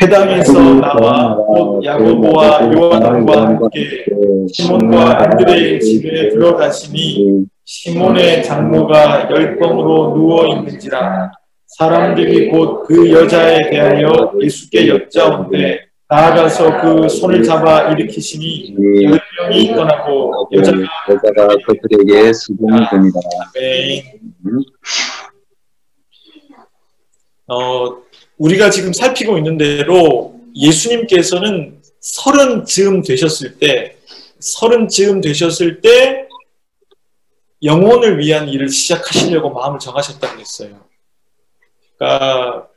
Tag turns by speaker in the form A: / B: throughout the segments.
A: 회당에서 나와 곧 야고보와 요한과 함께 시몬과 안드레의 집에 들어가시니 시몬의 장모가 열병으로 누워 있는지라. 사람들이 곧 그 여자에 대하여 예수께 여짜온데 나아가서 그 손을 잡아 일으키시니 열병이 떠나고 여자가
B: 그들에게 수긍이 됩니다.
A: 우리가 지금 살피고 있는 대로 예수님께서는 30쯤 되셨을 때 영혼을 위한 일을 시작하시려고 마음을 정하셨다고 했어요. 그러니까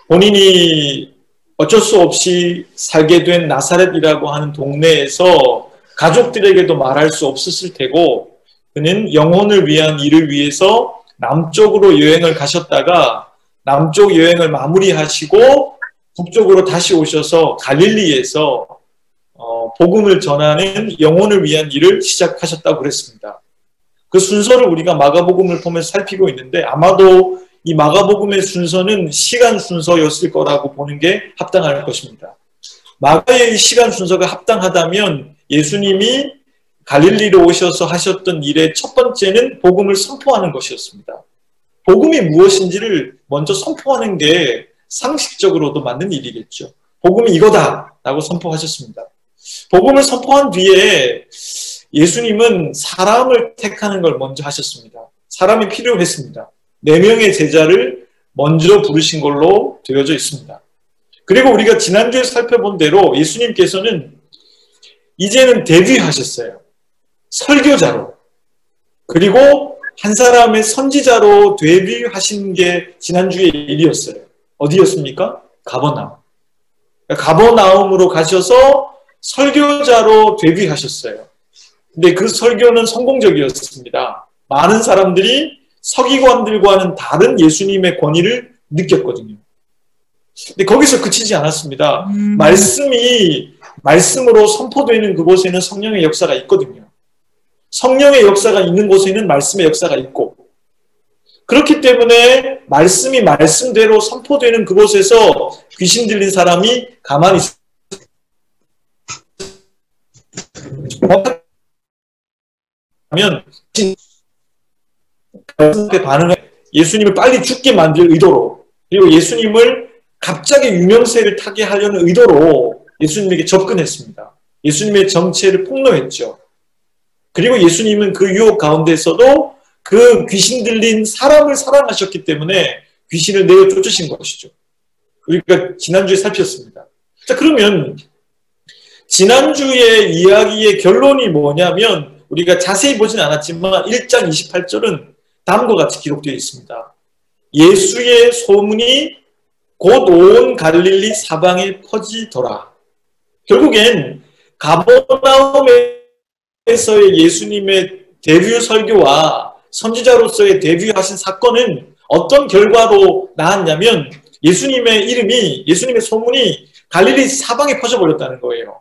A: 본인이 어쩔 수 없이 살게 된 나사렛이라고 하는 동네에서 가족들에게도 말할 수 없었을 테고, 그는 영혼을 위한 일을 위해서 남쪽으로 여행을 가셨다가 남쪽 여행을 마무리하시고 북쪽으로 다시 오셔서 갈릴리에서 복음을 전하는 영혼을 위한 일을 시작하셨다고 그랬습니다. 그 순서를 우리가 마가복음을 보면서 살피고 있는데, 아마도 이 마가복음의 순서는 시간 순서였을 거라고 보는 게 합당할 것입니다. 마가의 시간 순서가 합당하다면 예수님이 갈릴리로 오셔서 하셨던 일의 첫 번째는 복음을 선포하는 것이었습니다. 복음이 무엇인지를 먼저 선포하는 게 상식적으로도 맞는 일이겠죠. 복음이 이거다 라고 선포하셨습니다. 복음을 선포한 뒤에 예수님은 사람을 택하는 걸 먼저 하셨습니다. 사람이 필요했습니다. 4명의 제자를 먼저 부르신 걸로 되어져 있습니다. 그리고 우리가 지난주에 살펴본 대로 예수님께서는 이제는 데뷔하셨어요. 설교자로. 그리고 한 사람의 선지자로 데뷔하신 게 지난주의 일이었어요. 어디였습니까? 가버나움. 가버나움으로 가셔서 설교자로 데뷔하셨어요. 근데 그 설교는 성공적이었습니다. 많은 사람들이 서기관들과는 다른 예수님의 권위를 느꼈거든요. 근데 거기서 그치지 않았습니다. 말씀으로 선포되는 그곳에는 성령의 역사가 있거든요. 성령의 역사가 있는 곳에는 말씀의 역사가 있고, 그렇기 때문에 말씀이 말씀대로 선포되는 그곳에서 귀신 들린 사람이 가만히 하면 반응해 예수님을 빨리 죽게 만들 의도로, 그리고 예수님을 갑자기 유명세를 타게 하려는 의도로 예수님에게 접근했습니다. 예수님의 정체를 폭로했죠. 그리고 예수님은 그 유혹 가운데서도 그 귀신 들린 사람을 사랑하셨기 때문에 귀신을 내어 쫓으신 것이죠. 우리가 지난주에 살폈습니다. 자, 그러면 지난주의 이야기의 결론이 뭐냐면, 우리가 자세히 보진 않았지만 1장 28절은 다음과 같이 기록되어 있습니다. 예수의 소문이 곧 온 갈릴리 사방에 퍼지더라. 결국엔 가버나움에서의 예수님의 데뷔 설교와 선지자로서의 데뷔하신 사건은 어떤 결과로 나왔냐면, 예수님의 이름이, 예수님의 소문이 갈릴리 사방에 퍼져버렸다는 거예요.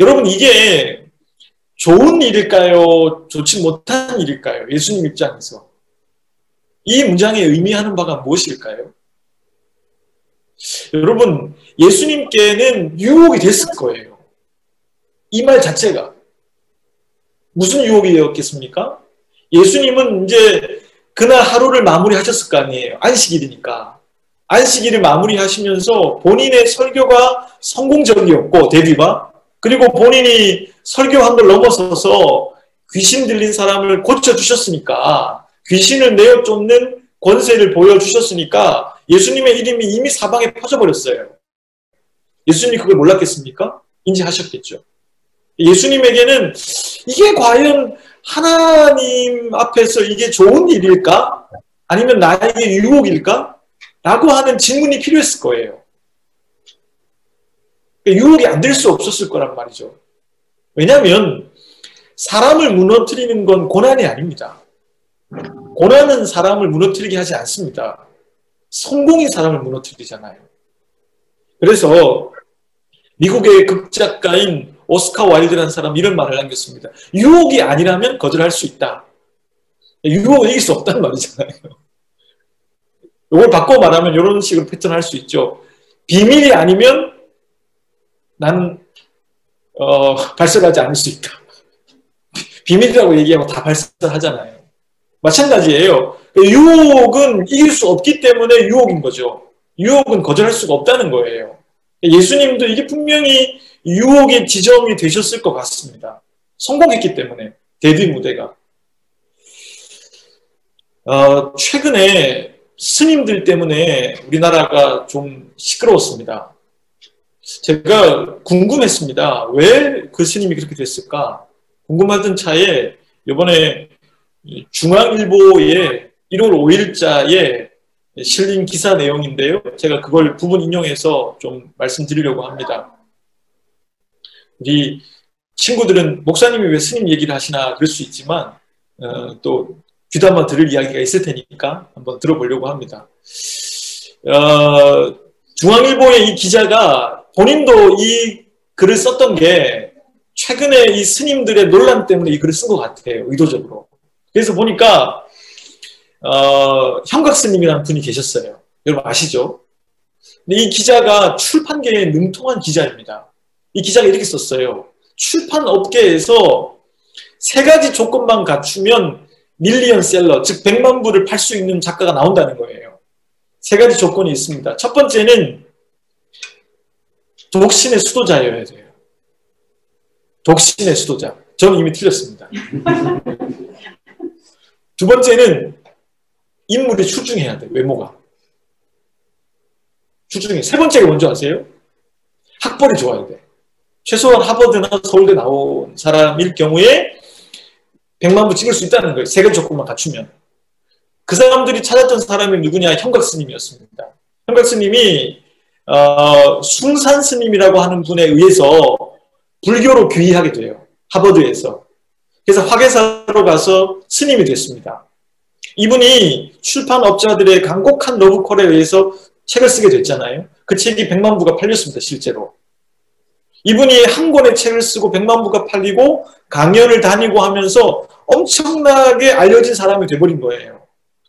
A: 여러분, 이게 좋은 일일까요? 좋지 못한 일일까요? 예수님 입장에서. 이 문장이 의미하는 바가 무엇일까요? 여러분, 예수님께는 유혹이 됐을 거예요. 이 말 자체가. 무슨 유혹이었겠습니까? 예수님은 이제 그날 하루를 마무리하셨을 거 아니에요. 안식일이니까. 안식일을 마무리하시면서 본인의 설교가 성공적이었고, 데뷔가. 그리고 본인이 설교한 걸 넘어서서 귀신 들린 사람을 고쳐주셨으니까, 귀신을 내어 쫓는 권세를 보여주셨으니까 예수님의 이름이 이미 사방에 퍼져버렸어요. 예수님이 그걸 몰랐겠습니까? 인지하셨겠죠. 예수님에게는 이게 과연 하나님 앞에서 이게 좋은 일일까? 아니면 나에게 유혹일까? 라고 하는 질문이 필요했을 거예요. 유혹이 안 될 수 없었을 거란 말이죠. 왜냐하면 사람을 무너뜨리는 건 고난이 아닙니다. 고난은 사람을 무너뜨리게 하지 않습니다. 성공이 사람을 무너뜨리잖아요. 그래서 미국의 극작가인 오스카 와일드라는 사람이 이런 말을 남겼습니다. 유혹이 아니라면 거절할 수 있다. 유혹을 이길 수 없다는 말이잖아요. 이걸 바꿔 말하면 이런 식으로 패턴할 수 있죠. 비밀이 아니면 나는 발설하지 않을 수 있다. 비밀이라고 얘기하고 다 발설하잖아요. 마찬가지예요. 유혹은 이길 수 없기 때문에 유혹인 거죠. 유혹은 거절할 수가 없다는 거예요. 예수님도 이게 분명히 유혹의 지점이 되셨을 것 같습니다. 성공했기 때문에, 데뷔 무대가. 최근에 스님들 때문에 우리나라가 좀 시끄러웠습니다. 제가 궁금했습니다. 왜 그 스님이 그렇게 됐을까? 궁금하던 차에 이번에 중앙일보의 1월 5일자에 실린 기사 내용인데요. 제가 그걸 부분 인용해서 좀 말씀드리려고 합니다. 우리 친구들은 목사님이 왜 스님 얘기를 하시나 그럴 수 있지만 또 귀담아 들을 이야기가 있을 테니까 한번 들어보려고 합니다. 중앙일보의 이 기자가 본인도 이 글을 썼던 게 최근에 이 스님들의 논란 때문에 이 글을 쓴 것 같아요. 의도적으로. 그래서 보니까 형각 스님이라는 분이 계셨어요. 여러분 아시죠? 근데 이 기자가 출판계에 능통한 기자입니다. 이 기자가 이렇게 썼어요. 출판 업계에서 3가지 조건만 갖추면 밀리언셀러, 즉 100만 부를 팔 수 있는 작가가 나온다는 거예요. 3가지 조건이 있습니다. 첫 번째는 독신의 수도자여야 돼요. 독신의 수도자. 저는 이미 틀렸습니다. 두 번째는 인물이 출중해야 돼. 외모가. 출중해. 세 번째가 뭔지 아세요? 학벌이 좋아야 돼. 최소한 하버드나 서울대 나온 사람일 경우에 100만 부 찍을 수 있다는 거예요. 3가지 조건만 갖추면. 그 사람들이 찾았던 사람이 누구냐? 형각 스님이었습니다. 형각 스님이 숭산 스님이라고 하는 분에 의해서 불교로 귀의하게 돼요. 하버드에서. 그래서 화계사로 가서 스님이 됐습니다. 이분이 출판업자들의 간곡한 러브콜에 의해서 책을 쓰게 됐잖아요. 그 책이 100만 부가 팔렸습니다. 실제로. 이분이 한 권의 책을 쓰고 100만 부가 팔리고 강연을 다니고 하면서 엄청나게 알려진 사람이 돼버린 거예요.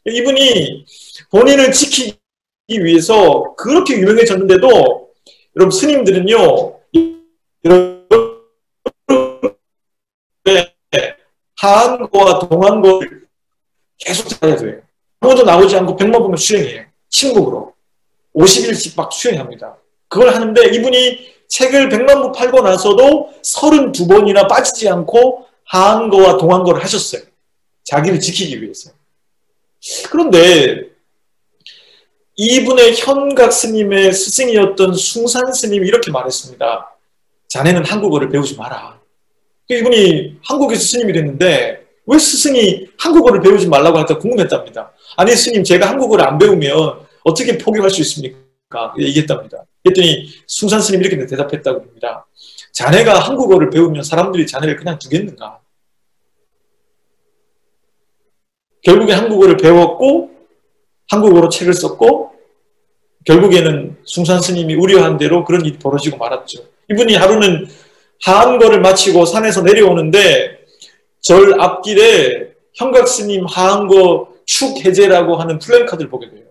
A: 이분이 본인을 지키기 위해서 그렇게 유명해졌는데도 여러분 스님들은요. 하한거와 동한거를 계속 잘해야 돼요. 아무도 나오지 않고 100만 부면 수행해요. 침묵으로. 50일씩 막 수행합니다. 그걸 하는데 이분이 책을 100만 부 팔고 나서도 32번이나 빠지지 않고 하한거와 동한거를 하셨어요. 자기를 지키기 위해서. 그런데 이분의 현각 스님의 스승이었던 숭산 스님이 이렇게 말했습니다. 자네는 한국어를 배우지 마라. 이분이 한국에서 스님이 됐는데 왜 스승이 한국어를 배우지 말라고 할까 궁금했답니다. 아니 스님 제가 한국어를 안 배우면 어떻게 포기할 수 있습니까? 얘기했답니다. 그랬더니 숭산 스님이 이렇게 대답했다고 합니다. 자네가 한국어를 배우면 사람들이 자네를 그냥 두겠는가? 결국에 한국어를 배웠고 한국어로 책을 썼고 결국에는 숭산 스님이 우려한 대로 그런 일이 벌어지고 말았죠. 이분이 하루는 하한거를 마치고 산에서 내려오는데 절 앞길에 형각 스님 하한거 축해제라고 하는 플랜카드를 보게 돼요.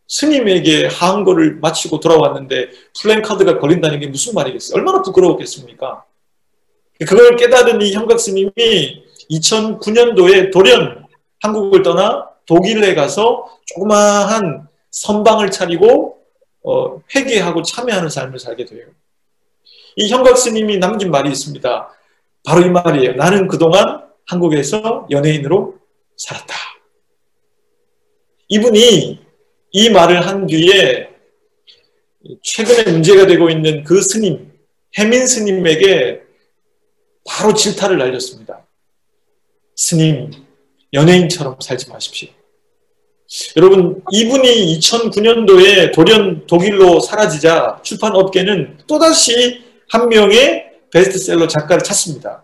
A: 스님에게 하한거를 마치고 돌아왔는데 플랜카드가 걸린다는 게 무슨 말이겠어요? 얼마나 부끄러웠겠습니까? 그걸 깨달은 이 형각 스님이 2009년도에 돌연 한국을 떠나 독일에 가서 조그마한 선방을 차리고 회개하고 참회하는 삶을 살게 돼요. 이 형각 스님이 남긴 말이 있습니다. 바로 이 말이에요. 나는 그동안 한국에서 연예인으로 살았다. 이분이 이 말을 한 뒤에 최근에 문제가 되고 있는 그 스님, 해민 스님에게 바로 질타를 날렸습니다. 스님, 연예인처럼 살지 마십시오. 여러분, 이분이 2009년도에 돌연 독일로 사라지자 출판업계는 또다시 한 명의 베스트셀러 작가를 찾습니다.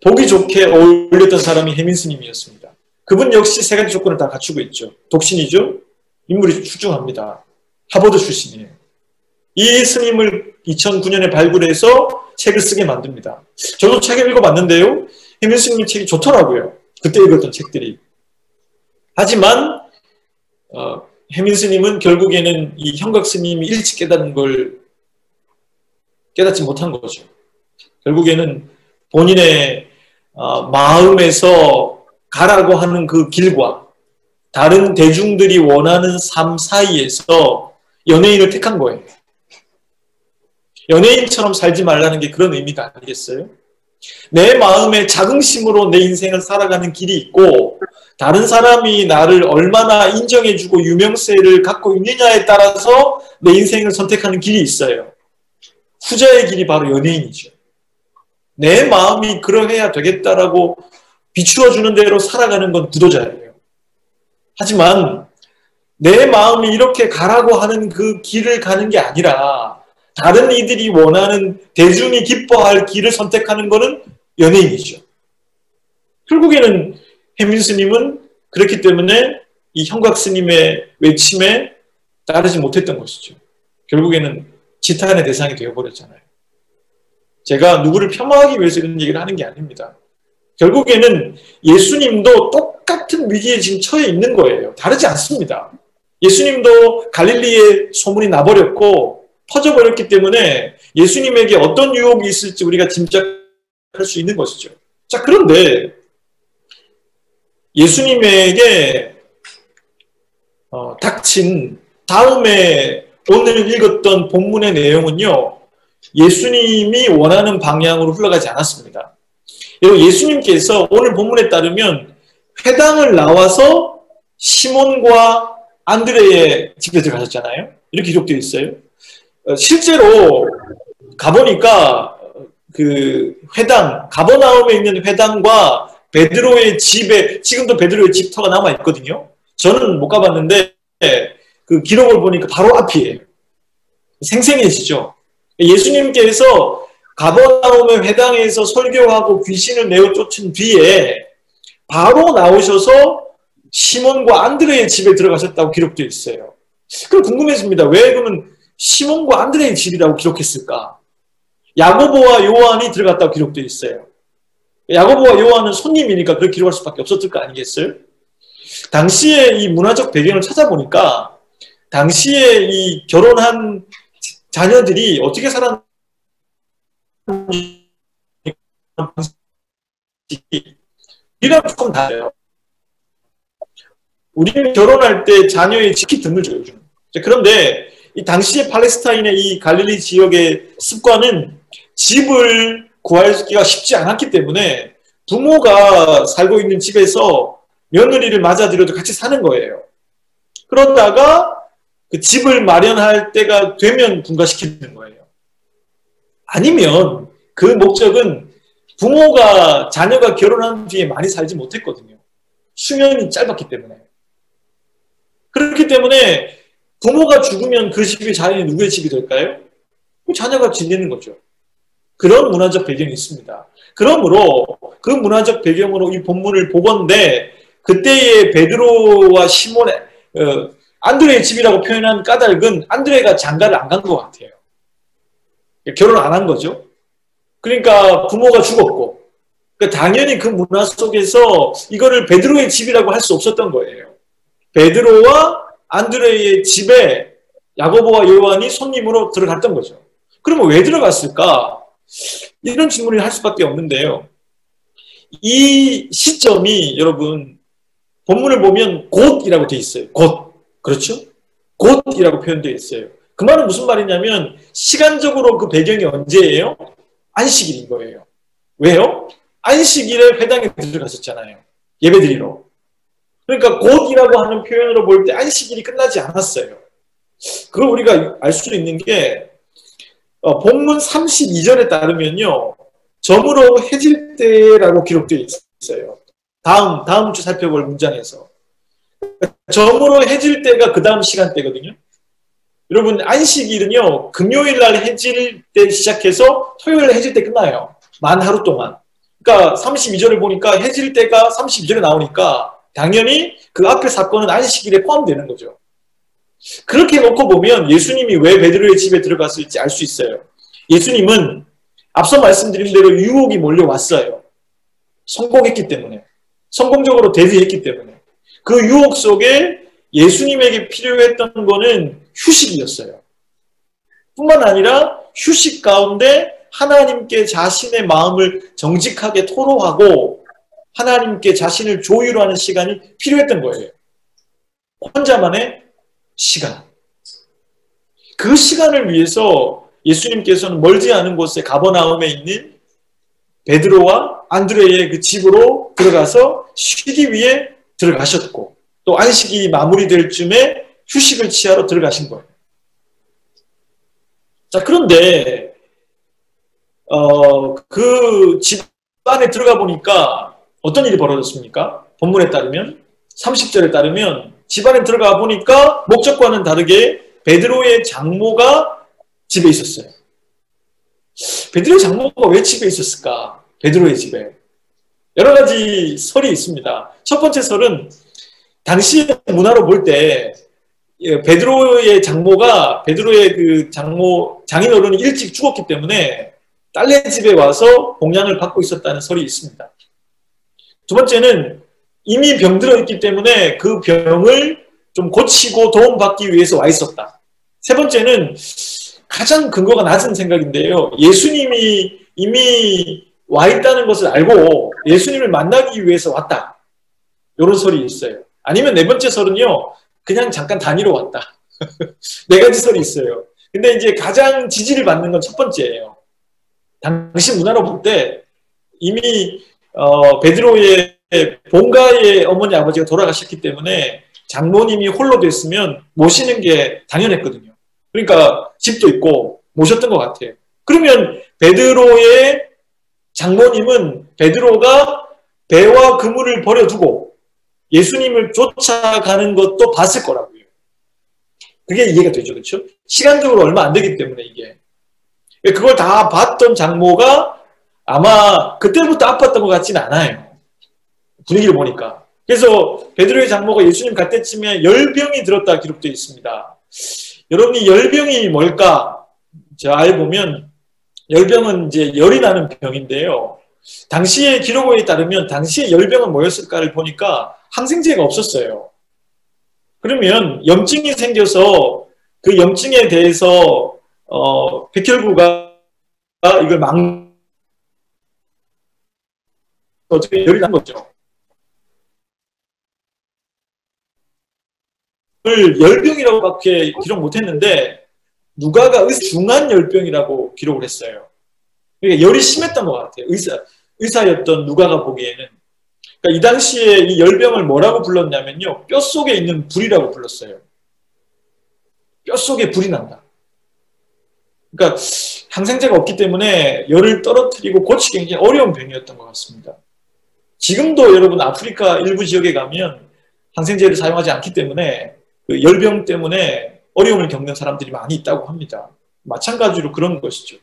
A: 보기 좋게 어울렸던 사람이 해민 스님이었습니다. 그분 역시 3가지 조건을 다 갖추고 있죠. 독신이죠. 인물이 출중합니다. 하버드 출신이에요. 이 스님을 2009년에 발굴해서 책을 쓰게 만듭니다. 저도 책을 읽어봤는데요. 해민 스님 책이 좋더라고요. 그때 읽었던 책들이. 하지만 혜민 스님은 결국에는 이 형각 스님이 일찍 깨닫는 걸 깨닫지 못한 거죠. 결국에는 본인의 마음에서 가라고 하는 그 길과 다른 대중들이 원하는 삶 사이에서 연예인을 택한 거예요. 연예인처럼 살지 말라는 게 그런 의미가 아니겠어요? 내 마음의 자긍심으로 내 인생을 살아가는 길이 있고 다른 사람이 나를 얼마나 인정해주고 유명세를 갖고 있느냐에 따라서 내 인생을 선택하는 길이 있어요. 후자의 길이 바로 연예인이죠. 내 마음이 그러해야 되겠다라고 비추어주는 대로 살아가는 건 구도자예요. 하지만 내 마음이 이렇게 가라고 하는 그 길을 가는 게 아니라 다른 이들이 원하는 대중이 기뻐할 길을 선택하는 것은 연예인이죠. 결국에는 혜민 스님은 그렇기 때문에 이 형각 스님의 외침에 따르지 못했던 것이죠. 결국에는 지탄의 대상이 되어버렸잖아요. 제가 누구를 폄하하기 위해서 이런 얘기를 하는 게 아닙니다. 결국에는 예수님도 똑같은 위기에 지금 처해 있는 거예요. 다르지 않습니다. 예수님도 갈릴리에 소문이 나버렸고 퍼져버렸기 때문에 예수님에게 어떤 유혹이 있을지 우리가 짐작할 수 있는 것이죠. 자, 그런데 예수님에게 닥친 다음에 오늘 읽었던 본문의 내용은요, 예수님이 원하는 방향으로 흘러가지 않았습니다. 예수님께서 오늘 본문에 따르면 회당을 나와서 시몬과 안드레의 집에 들어가셨잖아요. 이렇게 기록되어 있어요. 실제로 가보니까 그 회당, 가버나움에 있는 회당과 베드로의 집에, 지금도 베드로의 집터가 남아있거든요. 저는 못 가봤는데 그 기록을 보니까 바로 앞이에요. 생생해지죠. 예수님께서 가버나움의 회당에서 설교하고 귀신을 내어 쫓은 뒤에 바로 나오셔서 시몬과 안드레의 집에 들어가셨다고 기록되어 있어요. 그럼 궁금해집니다. 왜 그러면 시몬과 안드레의 집이라고 기록했을까? 야고보와 요한이 들어갔다고 기록되어 있어요. 야고보와 요한은 손님이니까 그렇게 기록할 수밖에 없었을 거 아니겠어요? 당시에 이 문화적 배경을 찾아보니까 당시에 이 결혼한 자녀들이 어떻게 살았는지 우리랑 조금 달라요. 우리는 결혼할 때 자녀의 집이 등을 줘요. 그런데 이 당시의 팔레스타인의 이 갈릴리 지역의 습관은 집을 구하기가 쉽지 않았기 때문에 부모가 살고 있는 집에서 며느리를 맞아들여도 같이 사는 거예요. 그러다가 그 집을 마련할 때가 되면 분가시키는 거예요. 아니면 그 목적은 부모가 자녀가 결혼한 뒤에 많이 살지 못했거든요. 수명이 짧았기 때문에. 그렇기 때문에 부모가 죽으면 그 집이 자녀의 누구의 집이 될까요? 자녀가 지내는 거죠. 그런 문화적 배경이 있습니다. 그러므로 그 문화적 배경으로 이 본문을 보건대 그때의 베드로와 시몬의 안드레의 집이라고 표현한 까닭은 안드레가 장가를 안 간 것 같아요. 결혼 안 한 거죠. 그러니까 부모가 죽었고 그러니까 당연히 그 문화 속에서 이거를 베드로의 집이라고 할 수 없었던 거예요. 베드로와 안드레의 집에 야고보와 요한이 손님으로 들어갔던 거죠. 그러면 왜 들어갔을까? 이런 질문을 할 수밖에 없는데요. 이 시점이 여러분 본문을 보면 곧이라고 되어 있어요. 곧. 그렇죠? 곧이라고 표현되어 있어요. 그 말은 무슨 말이냐면 시간적으로 그 배경이 언제예요? 안식일인 거예요. 왜요? 안식일에 회당에 들어갔었잖아요. 예배드리러. 그러니까 곧이라고 하는 표현으로 볼 때 안식일이 끝나지 않았어요. 그걸 우리가 알 수 있는 게 본문 32절에 따르면요. 저물어 해질 때라고 기록되어 있어요. 다음 주 살펴볼 문장에서. 저물어 해질 때가 그 다음 시간대거든요. 여러분 안식일은요. 금요일 날 해질 때 시작해서 토요일 날 해질 때 끝나요. 만 하루 동안. 그러니까 32절을 보니까 해질 때가 32절에 나오니까 당연히 그 앞의 사건은 안식일에 포함되는 거죠. 그렇게 놓고 보면 예수님이 왜 베드로의 집에 들어갔을지 알 수 있어요. 예수님은 앞서 말씀드린 대로 유혹이 몰려왔어요. 성공했기 때문에. 성공적으로 대비했기 때문에. 그 유혹 속에 예수님에게 필요했던 거는 휴식이었어요. 뿐만 아니라 휴식 가운데 하나님께 자신의 마음을 정직하게 토로하고 하나님께 자신을 조율하는 시간이 필요했던 거예요. 혼자만의 시간. 그 시간을 위해서 예수님께서는 멀지 않은 곳에 가버나움에 있는 베드로와 안드레의 그 집으로 들어가서 쉬기 위해 들어가셨고 또 안식이 마무리될 쯤에 휴식을 취하러 들어가신 거예요. 자, 그런데 그 집 안에 들어가 보니까 어떤 일이 벌어졌습니까? 본문에 따르면 30절에 따르면 집 안에 들어가 보니까 목적과는 다르게 베드로의 장모가 집에 있었어요. 베드로의 장모가 왜 집에 있었을까? 베드로의 집에. 여러 가지 설이 있습니다. 첫 번째 설은 당시 문화로 볼 때 베드로의 장모가 베드로의 그 장인어른이 일찍 죽었기 때문에 딸네 집에 와서 봉양을 받고 있었다는 설이 있습니다. 두 번째는 이미 병들어 있기 때문에 그 병을 좀 고치고 도움받기 위해서 와 있었다. 세 번째는 가장 근거가 낮은 생각인데요. 예수님이 이미 와 있다는 것을 알고 예수님을 만나기 위해서 왔다. 이런 설이 있어요. 아니면 네 번째 설은요. 그냥 잠깐 다니러 왔다. 네 가지 설이 있어요. 근데 이제 가장 지지를 받는 건 첫 번째예요. 당시 문화로 볼 때 이미 베드로의 본가의 어머니 아버지가 돌아가셨기 때문에 장모님이 홀로 됐으면 모시는 게 당연했거든요. 그러니까 집도 있고 모셨던 것 같아요. 그러면 베드로의 장모님은 베드로가 배와 그물을 버려두고 예수님을 쫓아가는 것도 봤을 거라고요. 그게 이해가 되죠. 그렇죠? 시간적으로 얼마 안 되기 때문에 이게. 그걸 다 봤던 장모가 아마 그때부터 아팠던 것 같지는 않아요. 분위기를 보니까. 그래서 베드로의 장모가 예수님 갈 때쯤에 열병이 들었다 기록되어 있습니다. 여러분이 열병이 뭘까? 잘 보면 열병은 이제 열이 나는 병인데요. 당시의 기록에 따르면 당시의 열병은 뭐였을까를 보니까 항생제가 없었어요. 그러면 염증이 생겨서 그 염증에 대해서 백혈구가 이걸 어떻게 열이 난 거죠. 열병이라고밖에 기록 못했는데 누가가 중한 열병이라고 기록을 했어요. 그러니까 열이 심했던 것 같아요. 의사였던 누가가 보기에는. 그러니까 이 당시에 이 열병을 뭐라고 불렀냐면요. 뼛속에 있는 불이라고 불렀어요. 뼛속에 불이 난다. 그러니까 항생제가 없기 때문에 열을 떨어뜨리고 고치기 굉장히 어려운 병이었던 것 같습니다. 지금도 여러분 아프리카 일부 지역에 가면 항생제를 사용하지 않기 때문에 그 열병 때문에 어려움을 겪는 사람들이 많이 있다고 합니다. 마찬가지로 그런 것이죠.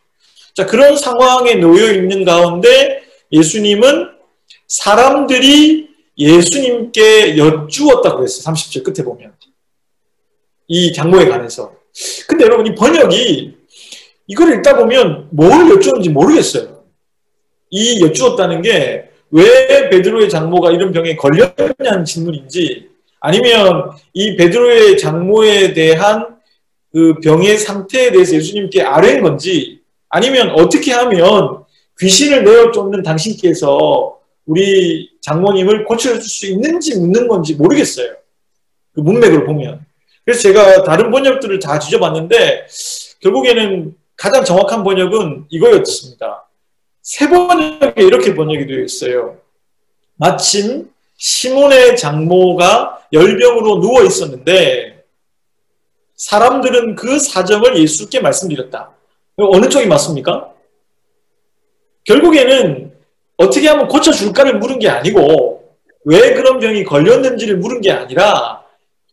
A: 자, 그런 상황에 놓여 있는 가운데 예수님은 사람들이 예수님께 여쭈었다고 했어요. 30절 끝에 보면. 이 장모에 관해서. 근데 여러분 이 번역이 이걸 읽다 보면 뭘 여쭈었는지 모르겠어요. 이 여쭈었다는 게 왜 베드로의 장모가 이런 병에 걸렸냐는 질문인지 아니면 이 베드로의 장모에 대한 그 병의 상태에 대해서 예수님께 아뢰는 건지 아니면 어떻게 하면 귀신을 내어 쫓는 당신께서 우리 장모님을 고쳐줄 수 있는지 묻는 건지 모르겠어요. 그 문맥을 보면. 그래서 제가 다른 번역들을 다 뒤져봤는데 결국에는 가장 정확한 번역은 이거였습니다. 세 번역에 이렇게 번역이 되어 있어요. 마침 시몬의 장모가 열병으로 누워 있었는데 사람들은 그 사정을 예수께 말씀드렸다. 어느 쪽이 맞습니까? 결국에는 어떻게 하면 고쳐줄까를 물은 게 아니고 왜 그런 병이 걸렸는지를 물은 게 아니라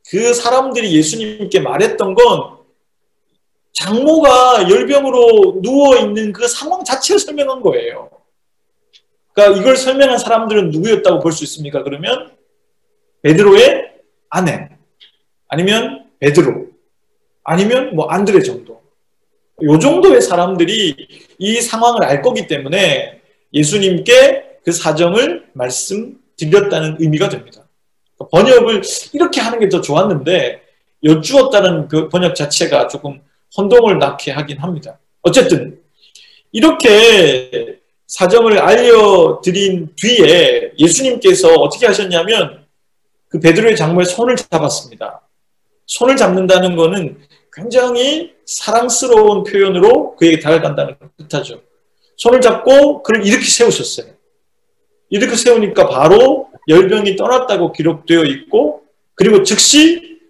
A: 그 사람들이 예수님께 말했던 건 장모가 열병으로 누워있는 그 상황 자체를 설명한 거예요. 그러니까 이걸 설명한 사람들은 누구였다고 볼 수 있습니까? 그러면 베드로의 아내 아니면 베드로 아니면 뭐 안드레 정도 이 정도의 사람들이 이 상황을 알 거기 때문에 예수님께 그 사정을 말씀드렸다는 의미가 됩니다. 번역을 이렇게 하는 게 더 좋았는데 여쭈었다는 그 번역 자체가 조금 혼동을 낳게 하긴 합니다. 어쨌든 이렇게 사정을 알려드린 뒤에 예수님께서 어떻게 하셨냐면 그 베드로의 장모의 손을 잡았습니다. 손을 잡는다는 것은 굉장히 사랑스러운 표현으로 그에게 다가간다는 뜻하죠. 손을 잡고 그를 이렇게 세우셨어요. 이렇게 세우니까 바로 열병이 떠났다고 기록되어 있고 그리고 즉시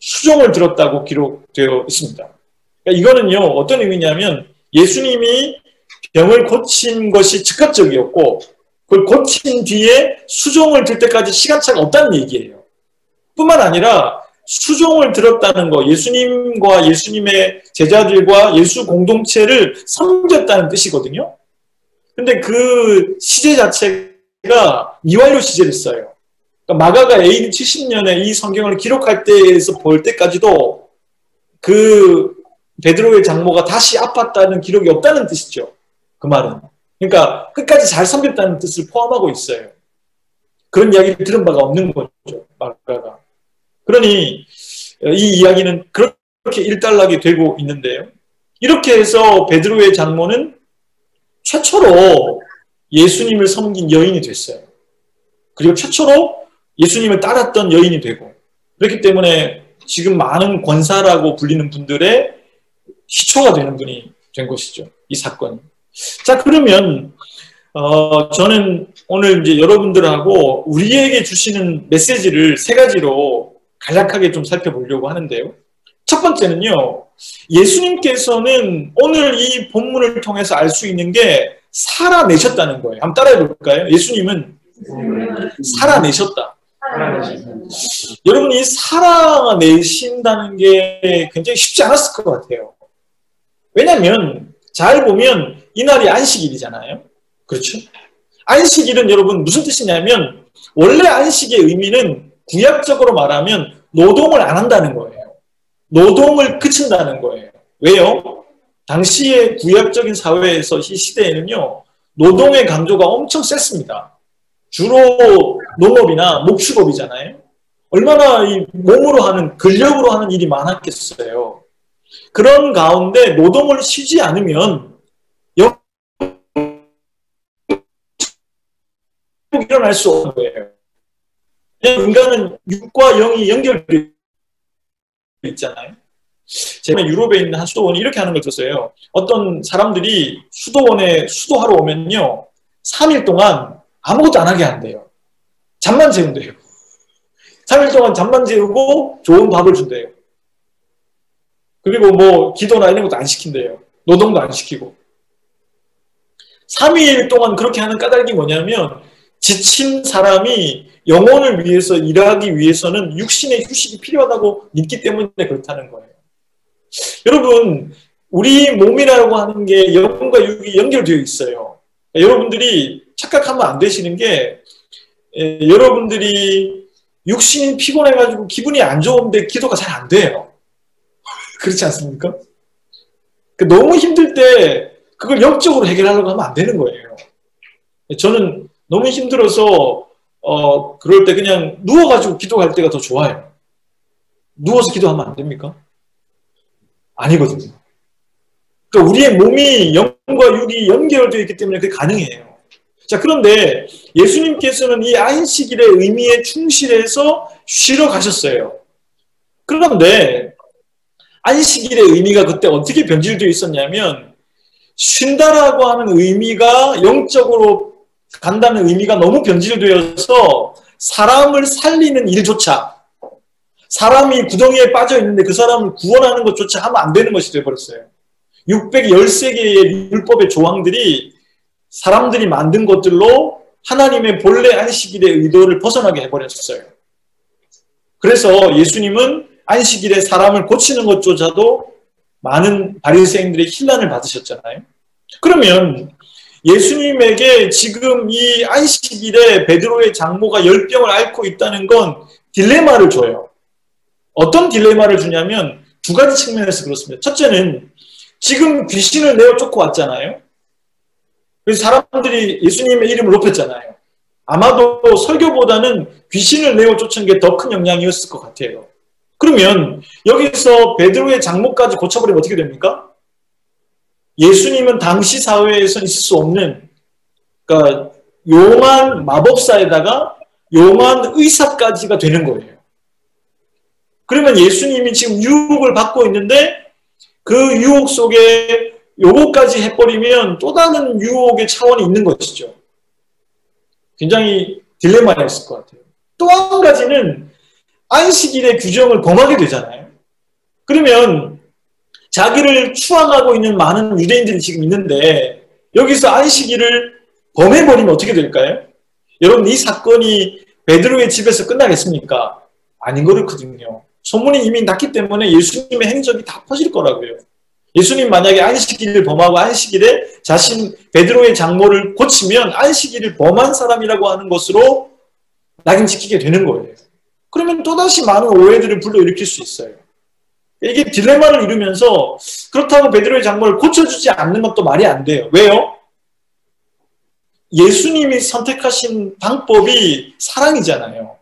A: 수종을 들었다고 기록되어 있습니다. 그러니까 이거는요 어떤 의미냐면 예수님이 병을 고친 것이 즉각적이었고 그걸 고친 뒤에 수종을 들 때까지 시간차가 없다는 얘기예요. 뿐만 아니라 수종을 들었다는 거, 예수님과 예수님의 제자들과 예수 공동체를 섬겼다는 뜻이거든요. 근데 그 시제 자체가 미완료 시제를 써요. 그러니까 마가가 AD 70년에 이 성경을 기록할 때에서 볼 때까지도 그 베드로의 장모가 다시 아팠다는 기록이 없다는 뜻이죠. 그 말은. 그러니까 끝까지 잘 섬겼다는 뜻을 포함하고 있어요. 그런 이야기를 들은 바가 없는 거죠. 마가가. 그러니 이 이야기는 그렇게 일단락이 되고 있는데요. 이렇게 해서 베드로의 장모는 최초로 예수님을 섬긴 여인이 됐어요. 그리고 최초로 예수님을 따랐던 여인이 되고 그렇기 때문에 지금 많은 권사라고 불리는 분들의 시초가 되는 분이 된 것이죠. 이 사건이. 자, 그러면 저는 오늘 이제 여러분들하고 우리에게 주시는 메시지를 세 가지로 간략하게 좀 살펴보려고 하는데요. 첫 번째는요. 예수님께서는 오늘 이 본문을 통해서 알 수 있는 게 살아내셨다는 거예요. 한번 따라해 볼까요? 예수님은 살아내셨다. 여러분이 살아내신다는 게 굉장히 쉽지 않았을 것 같아요. 왜냐하면 잘 보면 이날이 안식일이잖아요. 그렇죠? 안식일은 여러분 무슨 뜻이냐면 원래 안식의 의미는 구약적으로 말하면 노동을 안 한다는 거예요. 노동을 그친다는 거예요. 왜요? 당시의 구약적인 사회에서 이 시대에는요. 노동의 강조가 엄청 셌습니다. 주로 농업이나 목축업이잖아요. 얼마나 이 몸으로 하는, 근력으로 하는 일이 많았겠어요. 그런 가운데 노동을 쉬지 않으면 일어날 수 없는 거예요. 인간은 육과 영이 연결되어 있잖아요. 제가 유럽에 있는 한 수도원이 이렇게 하는 걸 들었어요. 어떤 사람들이 수도원에 수도하러 오면요. 3일 동안 아무것도 안 하게 한대요. 잠만 재운대요. 3일 동안 잠만 재우고 좋은 밥을 준대요. 그리고 뭐 기도나 이런 것도 안 시킨대요. 노동도 안 시키고. 3일 동안 그렇게 하는 까닭이 뭐냐면 지친 사람이 영혼을 위해서 일하기 위해서는 육신의 휴식이 필요하다고 믿기 때문에 그렇다는 거예요. 여러분, 우리 몸이라고 하는 게 영과 육이 연결되어 있어요. 여러분들이 착각하면 안 되시는 게 여러분들이 육신이 피곤해가지고 기분이 안 좋은데 기도가 잘 안 돼요. 그렇지 않습니까? 너무 힘들 때 그걸 영적으로 해결하려고 하면 안 되는 거예요. 저는 너무 힘들어서 그럴 때 그냥 누워가지고 기도할 때가 더 좋아요. 누워서 기도하면 안 됩니까? 아니거든요. 그러니까 우리의 몸이 영과 육이 연결되어 있기 때문에 그게 가능해요. 자, 그런데 예수님께서는 이 안식일의 의미에 충실해서 쉬러 가셨어요. 그런데 안식일의 의미가 그때 어떻게 변질되어 있었냐면 쉰다라고 하는 의미가 영적으로 간다는 의미가 너무 변질되어서 사람을 살리는 일조차 사람이 구덩이에 빠져 있는데 그 사람을 구원하는 것조차 하면 안 되는 것이 되어버렸어요. 613개의 율법의 조항들이 사람들이 만든 것들로 하나님의 본래 안식일의 의도를 벗어나게 해버렸어요. 그래서 예수님은 안식일에 사람을 고치는 것조차도 많은 바리새인들의 힐난을 받으셨잖아요. 그러면 예수님에게 지금 이 안식일에 베드로의 장모가 열병을 앓고 있다는 건 딜레마를 줘요. 어떤 딜레마를 주냐면 두 가지 측면에서 그렇습니다. 첫째는 지금 귀신을 내어 쫓고 왔잖아요. 그래서 사람들이 예수님의 이름을 높였잖아요. 아마도 설교보다는 귀신을 내어 쫓은 게 더 큰 영향이었을 것 같아요. 그러면 여기서 베드로의 장모까지 고쳐버리면 어떻게 됩니까? 예수님은 당시 사회에서 있을 수 없는, 그러니까 용한 마법사에다가 용한 의사까지가 되는 거예요. 그러면 예수님이 지금 유혹을 받고 있는데 그 유혹 속에 요거까지 해버리면 또 다른 유혹의 차원이 있는 것이죠. 굉장히 딜레마였을 것 같아요. 또 한 가지는 안식일의 규정을 범하게 되잖아요. 그러면 자기를 추앙하고 있는 많은 유대인들이 지금 있는데 여기서 안식일을 범해버리면 어떻게 될까요? 여러분, 이 사건이 베드로의 집에서 끝나겠습니까? 아닌 거거든요. 소문이 이미 났기 때문에 예수님의 행적이 다 퍼질 거라고요. 예수님 만약에 안식일을 범하고 안식일에 자신 베드로의 장모를 고치면 안식일을 범한 사람이라고 하는 것으로 낙인찍히게 되는 거예요. 그러면 또다시 많은 오해들을 불러일으킬 수 있어요. 이게 딜레마를 이루면서 그렇다고 베드로의 장모를 고쳐주지 않는 것도 말이 안 돼요. 왜요? 예수님이 선택하신 방법이 사랑이잖아요.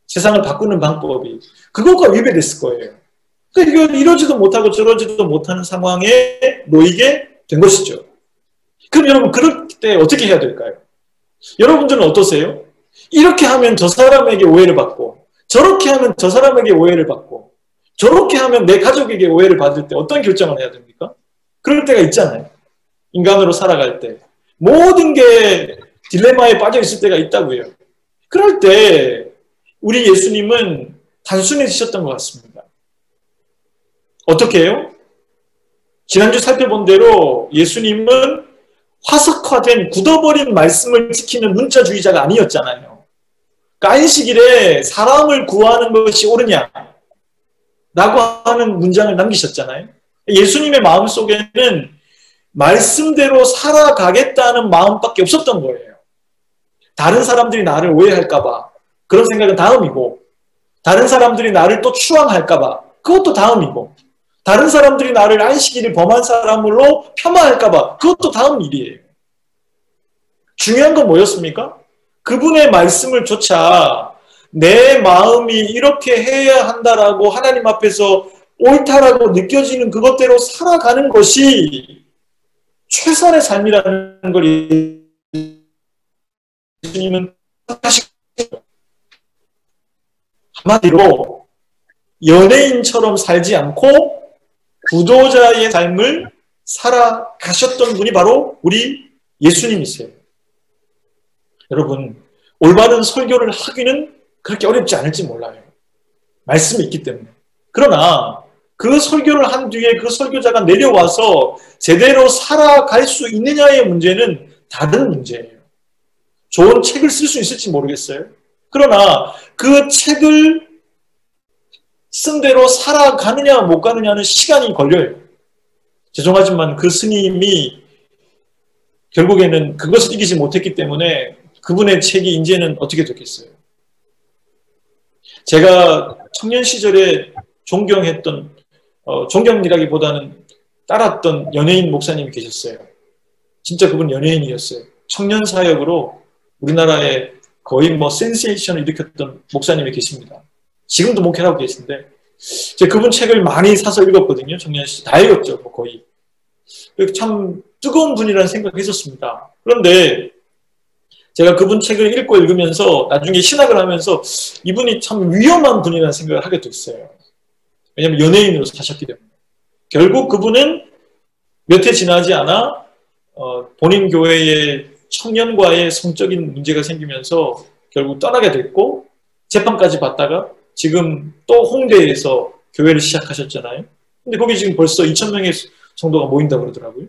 A: 세상을 바꾸는 방법이. 그것과 위배됐을 거예요. 그러니까 이걸 이러지도 못하고 저러지도 못하는 상황에 놓이게 된 것이죠. 그럼 여러분, 그럴 때 어떻게 해야 될까요? 여러분들은 어떠세요? 이렇게 하면 저 사람에게 오해를 받고, 저렇게 하면 저 사람에게 오해를 받고, 저렇게 하면 내 가족에게 오해를 받을 때 어떤 결정을 해야 됩니까? 그럴 때가 있잖아요. 인간으로 살아갈 때. 모든 게 딜레마에 빠져 있을 때가 있다고요. 그럴 때 우리 예수님은 단순해지셨던 것 같습니다. 어떻게 해요? 지난주 살펴본 대로 예수님은 화석화된 굳어버린 말씀을 지키는 문자주의자가 아니었잖아요. 그러니까 안식일에 사람을 구하는 것이 옳으냐 라고 하는 문장을 남기셨잖아요. 예수님의 마음속에는 말씀대로 살아가겠다는 마음밖에 없었던 거예요. 다른 사람들이 나를 오해할까 봐 그런 생각은 다음이고, 다른 사람들이 나를 또 추앙할까 봐 그것도 다음이고, 다른 사람들이 나를 안식일을 범한 사람으로 폄하할까 봐 그것도 다음 일이에요. 중요한 건 뭐였습니까? 그분의 말씀을 조차 내 마음이 이렇게 해야 한다라고 하나님 앞에서 옳다라고 느껴지는 그것대로 살아가는 것이 최선의 삶이라는 걸 예수님은 하시고, 한마디로 연예인처럼 살지 않고 구도자의 삶을 살아가셨던 분이 바로 우리 예수님이세요. 여러분, 올바른 설교를 하기는 그렇게 어렵지 않을지 몰라요. 말씀이 있기 때문에. 그러나 그 설교를 한 뒤에 그 설교자가 내려와서 제대로 살아갈 수 있느냐의 문제는 다른 문제예요. 좋은 책을 쓸 수 있을지 모르겠어요. 그러나 그 책을 쓴 대로 살아가느냐 못 가느냐는 시간이 걸려요. 죄송하지만 그 스님이 결국에는 그것을 이기지 못했기 때문에 그분의 책이 이제는 어떻게 됐겠어요. 제가 청년 시절에 존경했던, 존경이라기보다는 따랐던 연예인 목사님이 계셨어요. 진짜 그분 연예인이었어요. 청년 사역으로 우리나라에 거의 센세이션을 일으켰던 목사님이 계십니다. 지금도 목회하고 계신데, 제가 그분 책을 많이 사서 읽었거든요. 청년 시절 다 읽었죠, 거의. 참 뜨거운 분이라는 생각을 했었습니다. 그런데 제가 그분 책을 읽고 읽으면서 나중에 신학을 하면서 이분이 참 위험한 분이라는 생각을 하게 됐어요. 왜냐하면 연예인으로서 사셨기 때문에. 결국 그분은 몇 해 지나지 않아 본인 교회의 청년과의 성적인 문제가 생기면서 결국 떠나게 됐고, 재판까지 받다가 지금 또 홍대에서 교회를 시작하셨잖아요. 근데 거기 지금 벌써 2,000명의 성도가 모인다고 그러더라고요.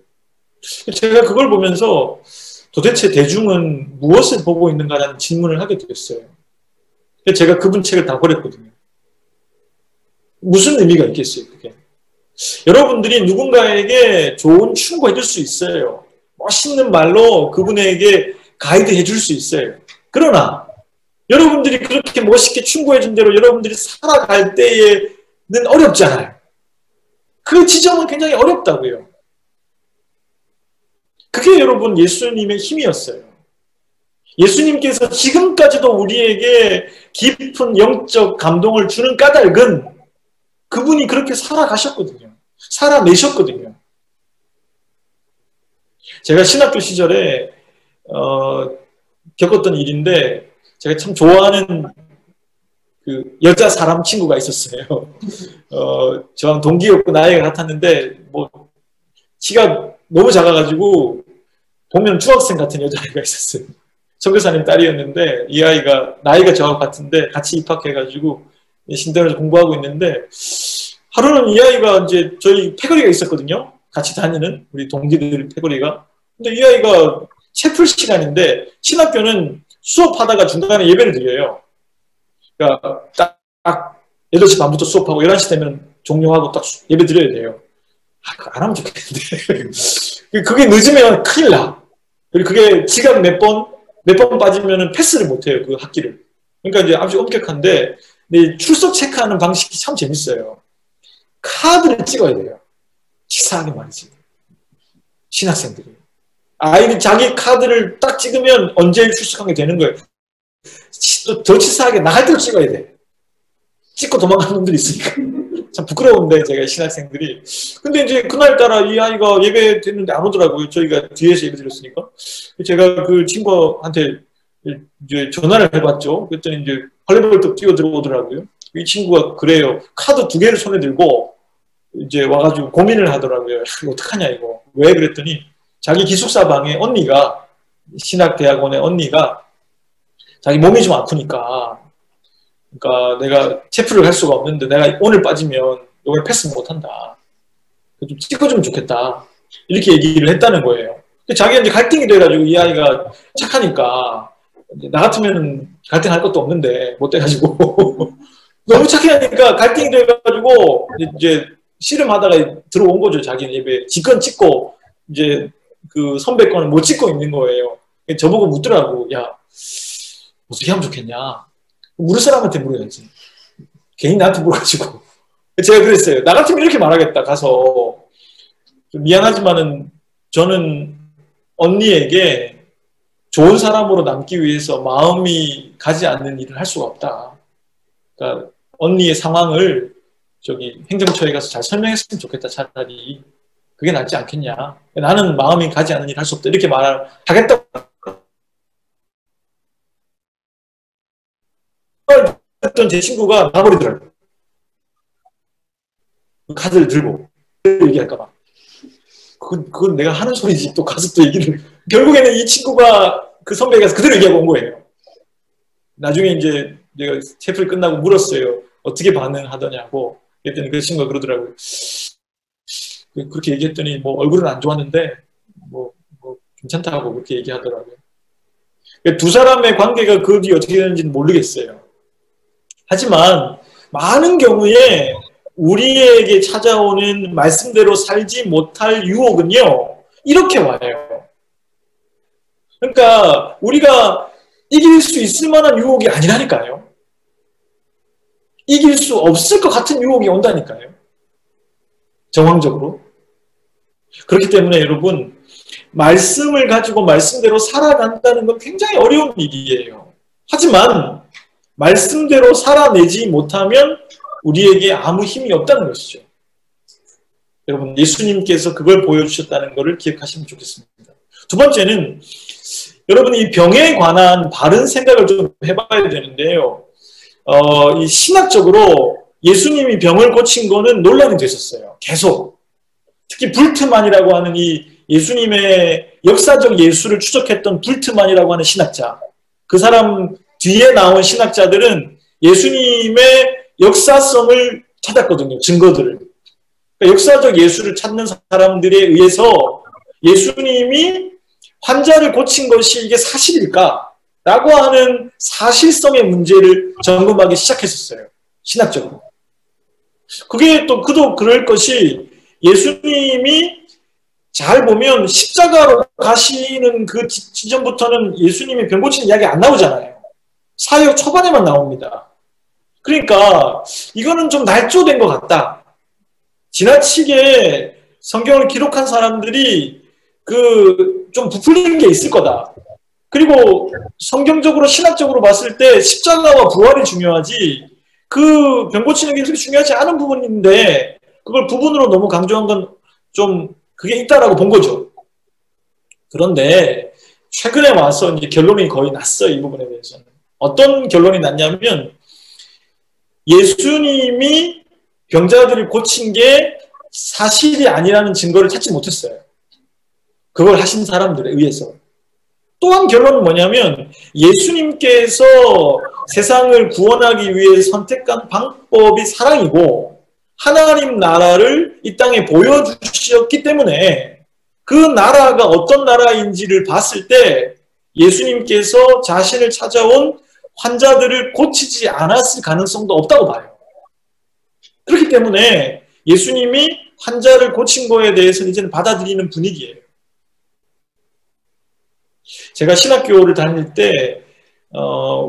A: 제가 그걸 보면서 도대체 대중은 무엇을 보고 있는가라는 질문을 하게 됐어요. 제가 그분 책을 다 버렸거든요. 무슨 의미가 있겠어요, 그게. 여러분들이 누군가에게 좋은 충고 해줄 수 있어요. 멋있는 말로 그분에게 가이드 해줄 수 있어요. 그러나 여러분들이 그렇게 멋있게 충고해준 대로 여러분들이 살아갈 때에는 어렵잖아요. 그 지점은 굉장히 어렵다고요. 그게 여러분 예수님의 힘이었어요. 예수님께서 지금까지도 우리에게 깊은 영적 감동을 주는 까닭은 그분이 그렇게 살아가셨거든요. 살아내셨거든요. 제가 신학교 시절에 겪었던 일인데 제가 참 좋아하는 그 여자 사람 친구가 있었어요. 저랑 동기였고 나이가 같았는데 뭐 키가 너무 작아가지고 보면 중학생 같은 여자아이가 있었어요. 선교사님 딸이었는데 이 아이가 나이가 저하고 같은데 같이 입학해가지고 신대원에서 공부하고 있는데 하루는 이 아이가 이제 저희 패거리가 있었거든요. 같이 다니는 우리 동기들 패거리가. 근데 이 아이가 채플 시간인데 신학교는 수업하다가 중간에 예배를 드려요. 그러니까 딱 8시 반부터 수업하고 11시 되면 종료하고 딱 예배 드려야 돼요. 안 하면 좋겠는데. 그게 늦으면 큰일 나. 그리고 그게 지각 몇 번 빠지면 패스를 못 해요. 그 학기를. 그러니까 이제 아주 엄격한데 근데 출석 체크하는 방식이 참 재밌어요. 카드를 찍어야 돼요. 치사하게 말이지. 신학생들이. 아이들이 자기 카드를 딱 찍으면 언제 출석하게 되는 거예요. 더 치사하게 나갈 때로 찍어야 돼. 찍고 도망가는 놈들이 있으니까. 참 부끄러운데 제가 신학생들이. 근데 이제 그날따라 이 아이가 예배 됐는데 안 오더라고요. 저희가 뒤에서 예배 드렸으니까. 제가 그 친구한테 이제 전화를 해봤죠. 그랬더니 이제 벌벌떡 뛰어 들어오더라고요. 이 친구가 그래요. 카드 2개를 손에 들고 이제 와가지고 고민을 하더라고요. 이거 어떡하냐 이거. 왜 그랬더니 자기 기숙사 방에 언니가 신학대학원의 언니가 자기 몸이 좀 아프니까 그러니까 내가 체프를 할 수가 없는데 내가 오늘 빠지면 이번에 패스 못한다. 좀 찍어주면 좋겠다. 이렇게 얘기를 했다는 거예요. 근데 자기가 이제 갈등이 돼가지고 이 아이가 착하니까 나 같으면 갈등할 것도 없는데 못 돼가지고 너무 착해하니까 갈등이 돼가지고 이제 씨름하다가 들어온 거죠. 자기는 예배 직권 찍고 이제 그 선배 거는 못 찍고 있는 거예요. 저보고 묻더라고. 야 어떻게 하면 좋겠냐. 물을 사람한테 물어야지. 괜히 나한테 물어가지고. 제가 그랬어요. 나 같으면 이렇게 말하겠다. 가서 좀 미안하지만은 저는 언니에게 좋은 사람으로 남기 위해서 마음이 가지 않는 일을 할 수가 없다. 그러니까 언니의 상황을 저기 행정처에 가서 잘 설명했으면 좋겠다. 차라리 그게 낫지 않겠냐. 나는 마음이 가지 않는 일을 할 수 없다. 이렇게 말하겠다. 했던 제 친구가 나버리더라고요. 카드를 들고 얘기할까봐. 그건 내가 하는 소리지. 또 가서 또 얘기를. 결국에는 이 친구가 그 선배에 가서 그대로 얘기하고 온 거예요. 나중에 이제 내가 체프를 끝나고 물었어요. 어떻게 반응하더냐고. 그랬더니 그 친구가 그러더라고요. 그렇게 얘기했더니 뭐 얼굴은 안 좋았는데 뭐 괜찮다고 그렇게 얘기하더라고요. 두 사람의 관계가 그 뒤 어떻게 되는지는 모르겠어요. 하지만 많은 경우에 우리에게 찾아오는 말씀대로 살지 못할 유혹은요. 이렇게 와요. 그러니까 우리가 이길 수 있을 만한 유혹이 아니라니까요. 이길 수 없을 것 같은 유혹이 온다니까요. 정황적으로. 그렇기 때문에 여러분 말씀을 가지고 말씀대로 살아간다는 건 굉장히 어려운 일이에요. 하지만 말씀대로 살아내지 못하면 우리에게 아무 힘이 없다는 것이죠. 여러분 예수님께서 그걸 보여주셨다는 것을 기억하시면 좋겠습니다. 두 번째는 여러분 이 병에 관한 바른 생각을 좀 해봐야 되는데요. 이 신학적으로 예수님이 병을 고친 거는 논란이 됐었어요. 계속. 특히 불트만이라고 하는 이 예수님의 역사적 예수를 추적했던 불트만이라고 하는 신학자. 그 사람 뒤에 나온 신학자들은 예수님의 역사성을 찾았거든요. 증거들을. 그러니까 역사적 예수를 찾는 사람들에 의해서 예수님이 환자를 고친 것이 이게 사실일까? 라고 하는 사실성의 문제를 점검하기 시작했었어요. 신학적으로. 그게 또 그도 그럴 것이 예수님이 잘 보면 십자가로 가시는 그 지점부터는 예수님이 병 고치는 이야기 안 나오잖아요. 사역 초반에만 나옵니다. 그러니까 이거는 좀 날조된 것 같다. 지나치게 성경을 기록한 사람들이 좀 부풀리는 게 있을 거다. 그리고 성경적으로 신학적으로 봤을 때 십자가와 부활이 중요하지 그 병 고치는 게 그렇게 중요하지 않은 부분인데 그걸 부분으로 너무 강조한 건 좀 그게 있다라고 본 거죠. 그런데 최근에 와서 이제 결론이 거의 났어요. 이 부분에 대해서는. 어떤 결론이 났냐면 예수님이 병자들을 고친 게 사실이 아니라는 증거를 찾지 못했어요. 그걸 하신 사람들에 의해서. 또한 결론은 뭐냐면 예수님께서 세상을 구원하기 위해 선택한 방법이 사랑이고 하나님 나라를 이 땅에 보여주셨기 때문에 그 나라가 어떤 나라인지를 봤을 때 예수님께서 자신을 찾아온 환자들을 고치지 않았을 가능성도 없다고 봐요. 그렇기 때문에 예수님이 환자를 고친 거에 대해서는 이제는 받아들이는 분위기예요. 제가 신학교를 다닐 때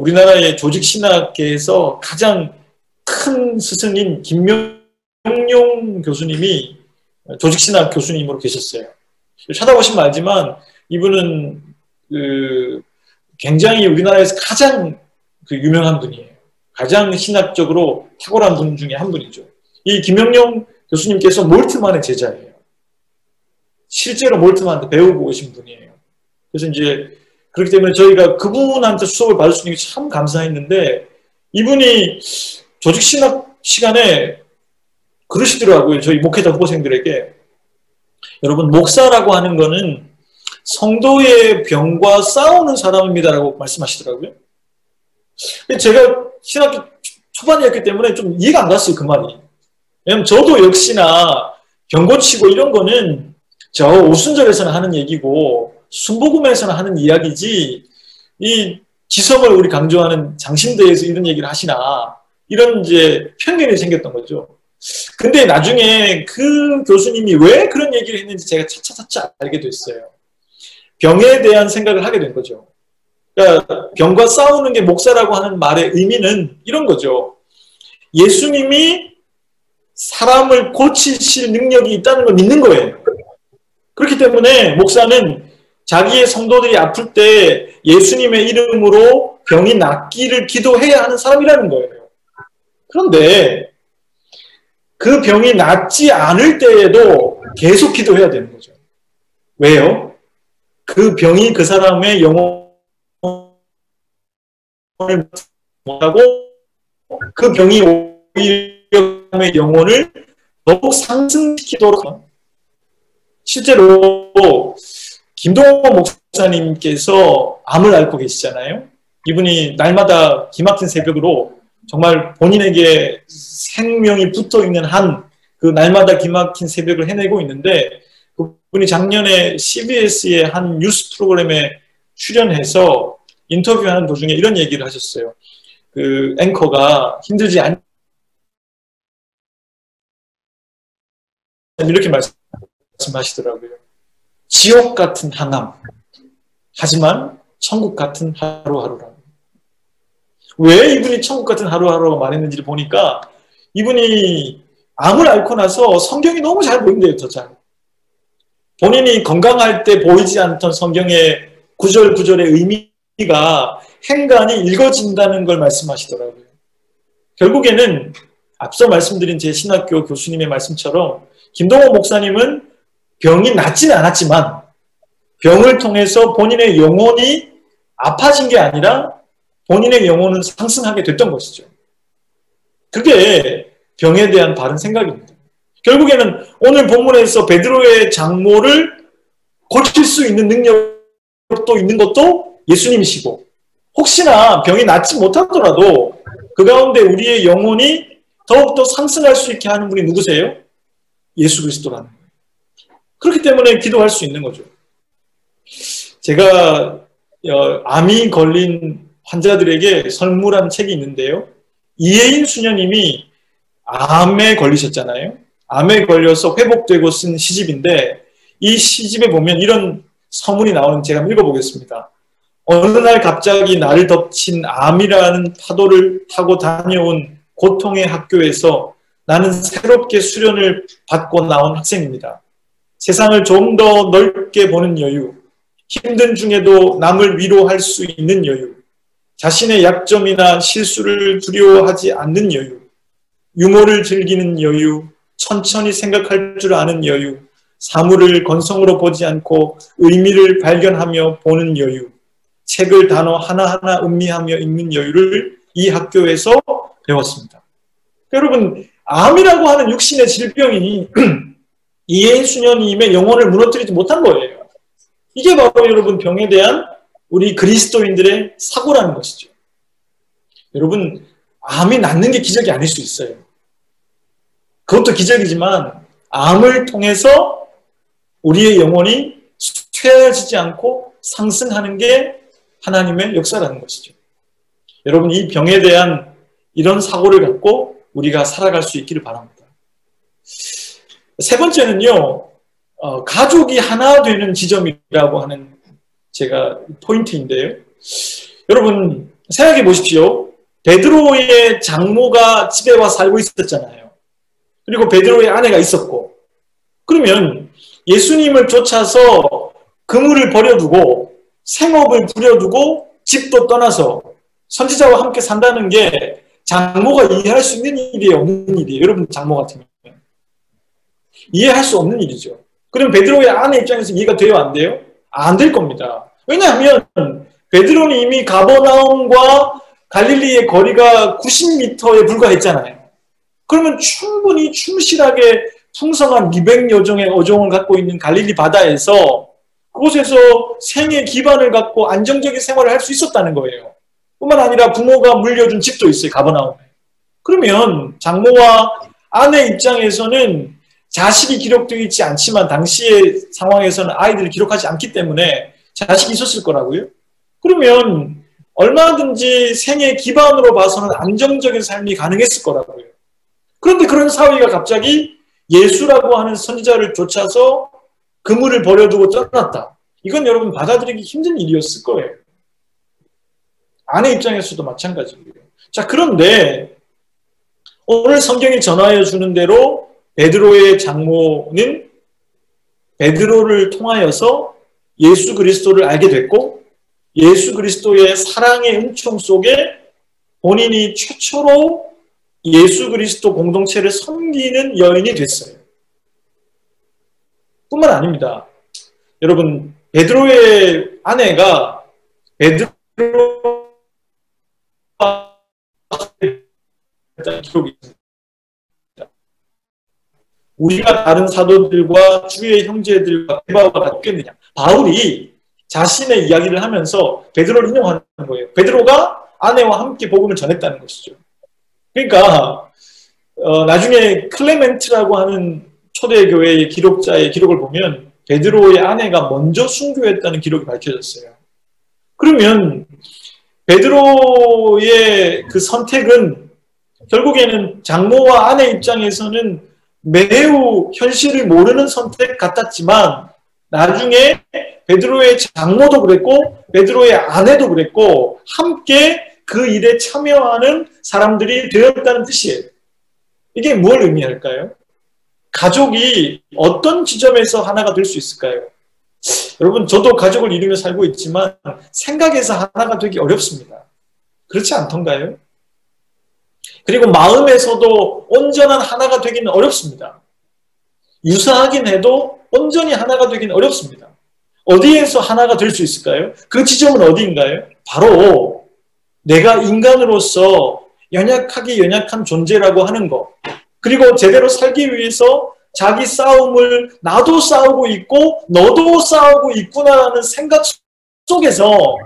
A: 우리나라의 조직신학계에서 가장 큰 스승인 김명용 교수님이 조직신학 교수님으로 계셨어요. 찾아보시면 알지만 이분은 굉장히 우리나라에서 가장 유명한 분이에요. 가장 신학적으로 탁월한 분 중에 한 분이죠. 이 김명용 교수님께서 몰트만의 제자예요. 실제로 몰트만한테 배우고 오신 분이에요. 그래서 이제 그렇기 때문에 저희가 그분한테 수업을 받을 수 있는 게 참 감사했는데 이분이 조직신학 시간에 그러시더라고요. 저희 목회자 후보생들에게 여러분 목사라고 하는 거는 성도의 병과 싸우는 사람입니다라고 말씀하시더라고요. 제가 신학교 초반이었기 때문에 좀 이해가 안 갔어요. 그 말이. 왜냐면 저도 역시나 병 고치고 이런 거는 저 오순절에서는 하는 얘기고 순복음에서는 하는 이야기지 이 지성을 우리 강조하는 장신대에서 이런 얘기를 하시나 이런 이제 편견이 생겼던 거죠. 근데 나중에 그 교수님이 왜 그런 얘기를 했는지 제가 차차 알게 됐어요. 병에 대한 생각을 하게 된 거죠. 그러니까 병과 싸우는 게 목사라고 하는 말의 의미는 이런 거죠. 예수님이 사람을 고치실 능력이 있다는 걸 믿는 거예요. 그렇기 때문에 목사는 자기의 성도들이 아플 때 예수님의 이름으로 병이 낫기를 기도해야 하는 사람이라는 거예요. 그런데 그 병이 낫지 않을 때에도 계속 기도해야 되는 거죠. 왜요? 그 병이 그 사람의 영혼을 못하고 그 병이 오히려 영혼을 더욱 상승시키도록 실제로 김동호 목사님께서 암을 앓고 계시잖아요. 이분이 날마다 기막힌 새벽으로 정말 본인에게 생명이 붙어있는 한 그 날마다 기막힌 새벽을 해내고 있는데 그분이 작년에 CBS의 한 뉴스 프로그램에 출연해서 인터뷰하는 도중에 이런 얘기를 하셨어요. 그 앵커가 힘들지 않 이렇게 말씀하시더라고요. 지옥 같은 항암, 하지만 천국 같은 하루하루라고. 왜 이분이 천국 같은 하루하루라고 말했는지를 보니까 이분이 암을 앓고 나서 성경이 너무 잘 보인대요. 더 잘. 본인이 건강할 때 보이지 않던 성경의 구절구절의 의미가 행간이 읽어진다는 걸 말씀하시더라고요. 결국에는 앞서 말씀드린 제 신학교 교수님의 말씀처럼 김동호 목사님은 병이 낫지는 않았지만 병을 통해서 본인의 영혼이 아파진 게 아니라 본인의 영혼은 상승하게 됐던 것이죠. 그게 병에 대한 바른 생각입니다. 결국에는 오늘 본문에서 베드로의 장모를 고칠 수 있는 능력도 있는 것도 예수님이시고 혹시나 병이 낫지 못하더라도 그 가운데 우리의 영혼이 더욱더 상승할 수 있게 하는 분이 누구세요? 예수 그리스도라는 거예요. 그렇기 때문에 기도할 수 있는 거죠. 제가 암이 걸린 환자들에게 선물한 책이 있는데요. 이혜인 수녀님이 암에 걸리셨잖아요. 암에 걸려서 회복되고 쓴 시집인데 이 시집에 보면 이런 서문이 나오는 제가 한번 읽어보겠습니다. 어느 날 갑자기 나를 덮친 암이라는 파도를 타고 다녀온 고통의 학교에서 나는 새롭게 수련을 받고 나온 학생입니다. 세상을 좀 더 넓게 보는 여유, 힘든 중에도 남을 위로할 수 있는 여유, 자신의 약점이나 실수를 두려워하지 않는 여유, 유머를 즐기는 여유, 천천히 생각할 줄 아는 여유, 사물을 건성으로 보지 않고 의미를 발견하며 보는 여유, 책을 단어 하나하나 음미하며 읽는 여유를 이 학교에서 배웠습니다. 여러분, 암이라고 하는 육신의 질병이 이해수녀님의 영혼을 무너뜨리지 못한 거예요. 이게 바로 여러분 병에 대한 우리 그리스도인들의 사고라는 것이죠. 여러분, 암이 낫는 게 기적이 아닐 수 있어요. 그것도 기적이지만 암을 통해서 우리의 영혼이 쇠해지지 않고 상승하는 게 하나님의 역사라는 것이죠. 여러분, 이 병에 대한 이런 사고를 갖고 우리가 살아갈 수 있기를 바랍니다. 세 번째는요, 가족이 하나 되는 지점이라고 하는 제가 포인트인데요. 여러분, 생각해 보십시오. 베드로의 장모가 집에 와 살고 있었잖아요. 그리고 베드로의 아내가 있었고, 그러면 예수님을 쫓아서 그물을 버려두고 생업을 부려두고 집도 떠나서 선지자와 함께 산다는 게 장모가 이해할 수 있는 일이에요, 없는 일이에요? 여러분, 장모 같으면 이해할 수 없는 일이죠. 그럼 베드로의 아내 입장에서 이해가 돼요, 안 돼요? 안 될 겁니다. 왜냐하면 베드로는 이미 가버나움과 갈릴리의 거리가 90m에 불과했잖아요. 그러면 충분히 충실하게 풍성한 미백 여종의 어종을 갖고 있는 갈릴리 바다에서 그곳에서 생의 기반을 갖고 안정적인 생활을 할 수 있었다는 거예요. 뿐만 아니라 부모가 물려준 집도 있어요, 가버나움에. 그러면 장모와 아내 입장에서는 자식이 기록되어 있지 않지만 당시의 상황에서는 아이들을 기록하지 않기 때문에 자식이 있었을 거라고요. 그러면 얼마든지 생의 기반으로 봐서는 안정적인 삶이 가능했을 거라고요. 그런데 그런 사위가 갑자기 예수라고 하는 선지자를 쫓아서 그물을 버려두고 떠났다. 이건 여러분 받아들이기 힘든 일이었을 거예요. 아내 입장에서도 마찬가지고요. 자, 그런데 오늘 성경이 전하여 주는 대로 베드로의 장모는 베드로를 통하여서 예수 그리스도를 알게 됐고 예수 그리스도의 사랑의 은총 속에 본인이 최초로 예수 그리스도 공동체를 섬기는 여인이 됐어요. 뿐만 아닙니다. 여러분, 베드로의 아내가 베드로가 기록이 있습니다. 우리가 다른 사도들과 주의 형제들과 대바와 같겠느냐. 바울이 자신의 이야기를 하면서 베드로를 인용하는 거예요. 베드로가 아내와 함께 복음을 전했다는 것이죠. 그러니까 나중에 클레멘트라고 하는 초대교회의 기록자의 기록을 보면 베드로의 아내가 먼저 순교했다는 기록이 밝혀졌어요. 그러면 베드로의 그 선택은 결국에는 장모와 아내 입장에서는 매우 현실을 모르는 선택 같았지만 나중에 베드로의 장모도 그랬고 베드로의 아내도 그랬고 함께 그 일에 참여하는 사람들이 되었다는 뜻이에요. 이게 뭘 의미할까요? 가족이 어떤 지점에서 하나가 될 수 있을까요? 여러분, 저도 가족을 이루며 살고 있지만 생각에서 하나가 되기 어렵습니다. 그렇지 않던가요? 그리고 마음에서도 온전한 하나가 되기는 어렵습니다. 유사하긴 해도 온전히 하나가 되기는 어렵습니다. 어디에서 하나가 될 수 있을까요? 그 지점은 어디인가요? 바로 내가 인간으로서 연약하기 연약한 존재라고 하는 것, 그리고 제대로 살기 위해서 자기 싸움을 나도 싸우고 있고 너도 싸우고 있구나라는 생각 속에서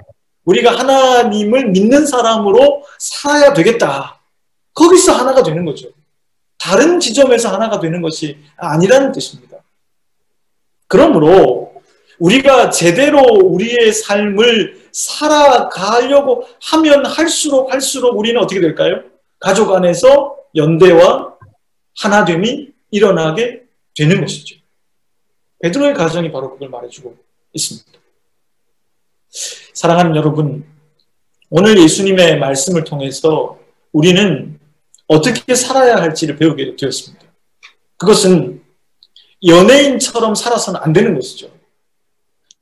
A: 우리가 하나님을 믿는 사람으로 살아야 되겠다. 거기서 하나가 되는 거죠. 다른 지점에서 하나가 되는 것이 아니라는 뜻입니다. 그러므로 우리가 제대로 우리의 삶을 살아가려고 하면 할수록 우리는 어떻게 될까요? 가족 안에서 연대와 하나됨이 일어나게 되는 것이죠. 베드로의 가정이 바로 그걸 말해주고 있습니다. 사랑하는 여러분, 오늘 예수님의 말씀을 통해서 우리는 어떻게 살아야 할지를 배우게 되었습니다. 그것은 연예인처럼 살아서는 안 되는 것이죠.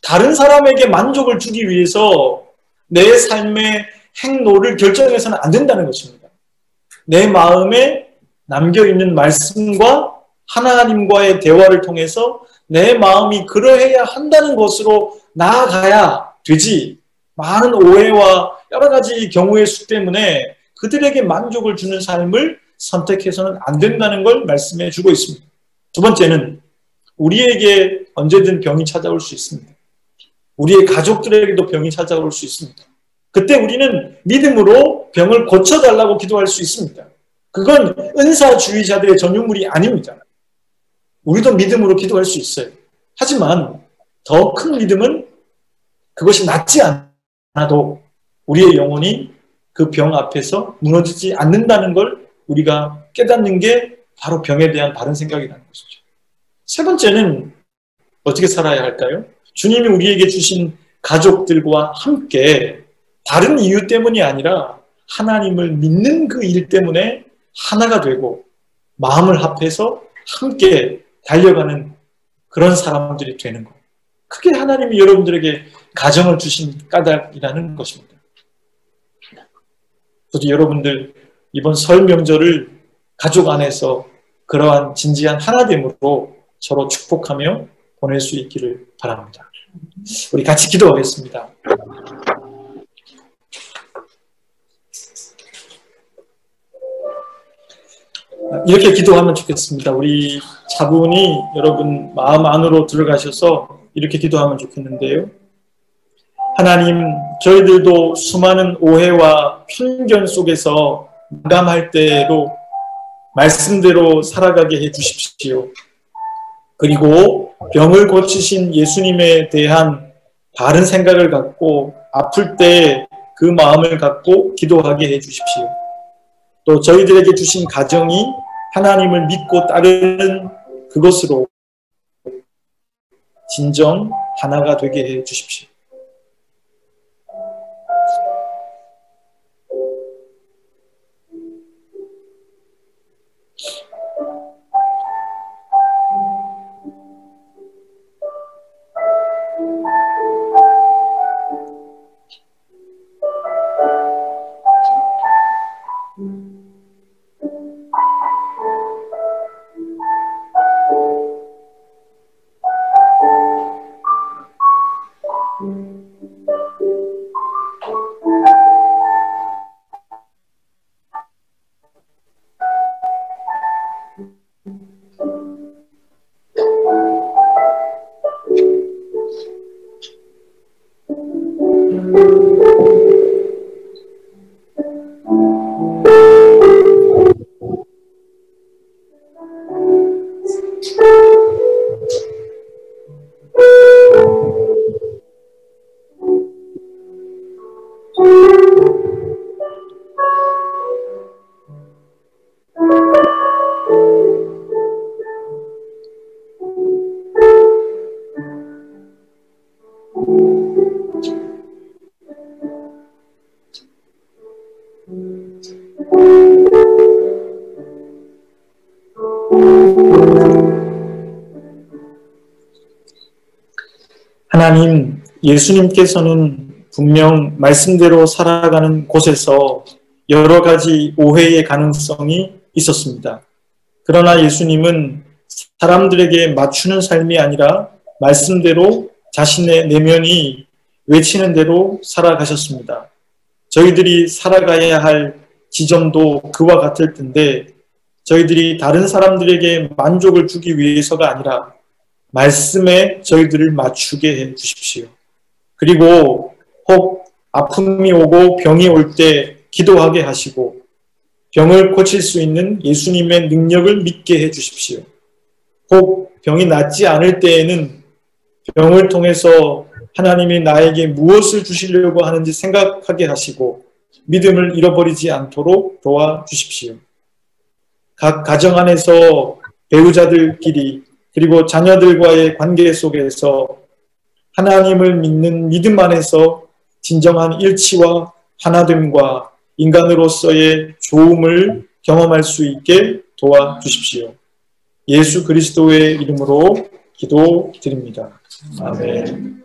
A: 다른 사람에게 만족을 주기 위해서 내 삶의 행로를 결정해서는 안 된다는 것입니다. 내 마음에 남겨있는 말씀과 하나님과의 대화를 통해서 내 마음이 그러해야 한다는 것으로 나아가야 되지, 많은 오해와 여러 가지 경우의 수 때문에 그들에게 만족을 주는 삶을 선택해서는 안 된다는 걸 말씀해 주고 있습니다. 두 번째는 우리에게 언제든 병이 찾아올 수 있습니다. 우리의 가족들에게도 병이 찾아올 수 있습니다. 그때 우리는 믿음으로 병을 고쳐달라고 기도할 수 있습니다. 그건 은사주의자들의 전유물이 아닙니다. 우리도 믿음으로 기도할 수 있어요. 하지만 더 큰 믿음은 그것이 낫지 않아도 우리의 영혼이 그 병 앞에서 무너지지 않는다는 걸 우리가 깨닫는 게 바로 병에 대한 바른 생각이라는 것이죠. 세 번째는 어떻게 살아야 할까요? 주님이 우리에게 주신 가족들과 함께 다른 이유 때문이 아니라 하나님을 믿는 그 일 때문에 하나가 되고 마음을 합해서 함께 달려가는 그런 사람들이 되는 것. 그게 하나님이 여러분들에게 가정을 주신 까닭이라는 것입니다. 저도 여러분들 이번 설 명절을 가족 안에서 그러한 진지한 하나됨으로 서로 축복하며 보낼 수 있기를 바랍니다. 우리 같이 기도하겠습니다. 이렇게 기도하면 좋겠습니다. 우리 차분히 여러분 마음 안으로 들어가셔서 이렇게 기도하면 좋겠는데요. 하나님, 저희들도 수많은 오해와 편견 속에서 마감할 때로 말씀대로 살아가게 해 주십시오. 그리고 병을 고치신 예수님에 대한 바른 생각을 갖고 아플 때 그 마음을 갖고 기도하게 해 주십시오. 또 저희들에게 주신 가정이 하나님을 믿고 따르는 그것으로 진정 하나가 되게 해 주십시오. 하나님, 예수님께서는 분명 말씀대로 살아가는 곳에서 여러 가지 오해의 가능성이 있었습니다. 그러나 예수님은 사람들에게 맞추는 삶이 아니라 말씀대로 자신의 내면이 외치는 대로 살아가셨습니다. 저희들이 살아가야 할 지점도 그와 같을 텐데 저희들이 다른 사람들에게 만족을 주기 위해서가 아니라 말씀에 저희들을 맞추게 해 주십시오. 그리고 혹 아픔이 오고 병이 올 때 기도하게 하시고 병을 고칠 수 있는 예수님의 능력을 믿게 해 주십시오. 혹 병이 낫지 않을 때에는 병을 통해서 하나님이 나에게 무엇을 주시려고 하는지 생각하게 하시고 믿음을 잃어버리지 않도록 도와주십시오. 각 가정 안에서 배우자들끼리 그리고 자녀들과의 관계 속에서 하나님을 믿는 믿음 안에서 진정한 일치와 하나됨과 인간으로서의 좋음을 경험할 수 있게 도와주십시오. 예수 그리스도의 이름으로 기도드립니다. 아멘.